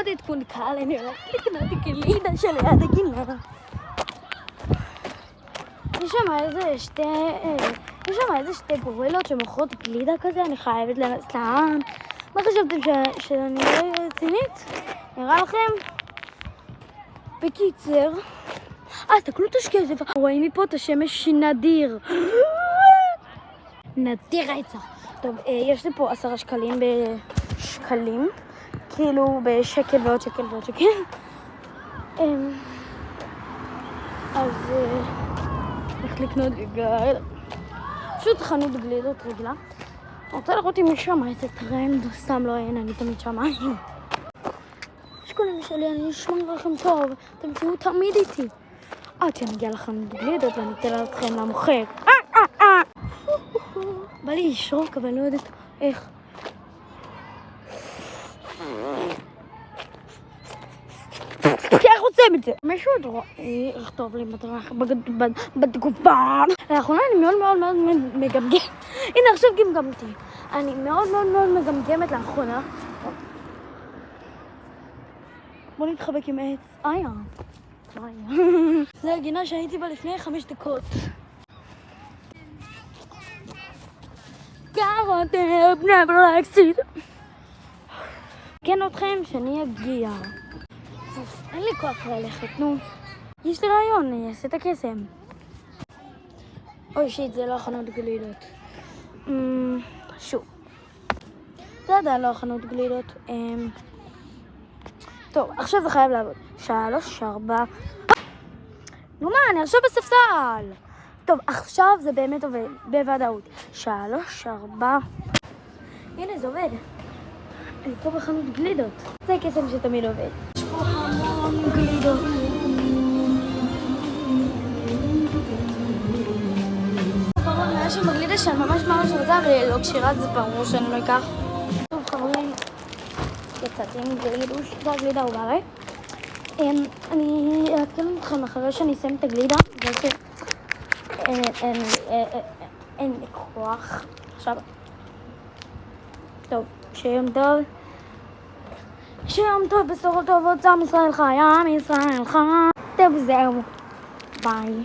עוד עדכון קהל, אני הולכת לקנות גלידה שליד הגינה. יש שם איזה שתי גורילות שמוכרות גלידה כזה, אני חייבת לנסם. מה חשבתם שאני לא רצינית? נראה לכם? בקיצר, תסתכלו את השקף, רואים מפה את השמש נדיר. נדיר רצח. טוב, יש לי פה 10 שקלים בשקלים, כאילו בשקל ועוד שקל ועוד שקל. אז איך לקנות גלידה? פשוט חנות גלידות רגילה. אני רוצה לראות אם יש שם איזה טרנד, סתם לא אין, אני תמיד שמיים. שקולים שלי, אני אשמע לכם טוב, אתם תהיו תמיד איתי. עד שאני אגיע לחנות גלידות ואני אתן לכם למוכר. בא לי לשרוק, אבל אני לא יודעת איך. איך עושים את זה? מישהו עוד רואה לכתוב לי בתגובה. לאחרונה אני מאוד מאוד מאוד מגמגמת. הנה עכשיו גמגמתי. אני מאוד מאוד מאוד מגמגמת לאחרונה. בוא נתחבק עם עץ. זה הגינה שהייתי בה לפני 5 דקות. כן אתכם שאני אגיע. אין לי כוח ללכת, נו. יש לי רעיון, אני אעשה את הקסם. אוי שיט, זה לא חנות גלידות. שוב. זה עדיין לא חנות גלידות. טוב, עכשיו זה חייב לעבוד. 3, 4. נו מה, אני עכשיו בספסל. טוב, עכשיו זה באמת עובד, בוודאות. 3, 4. הנה, זה עובד. אני פה בחנות גלידות. זה קסם שתמיד עובד. יש פה המון גלידות. יש שם גלידה שאני ממש רוצה, ולא קשירה, זה ברור שאני לא אקח. טוב, חברים, יצאתי עם גלידוש, זה הגלידה הוא בערי. אני אעדכן אתכם אחרי שאני אסיים את הגלידה, אין לי כוח. עכשיו, טוב, שיום טוב. שיום טוב, בשורות טובות, עם ישראל חי, עם ישראל חי. טוב, זהו. ביי.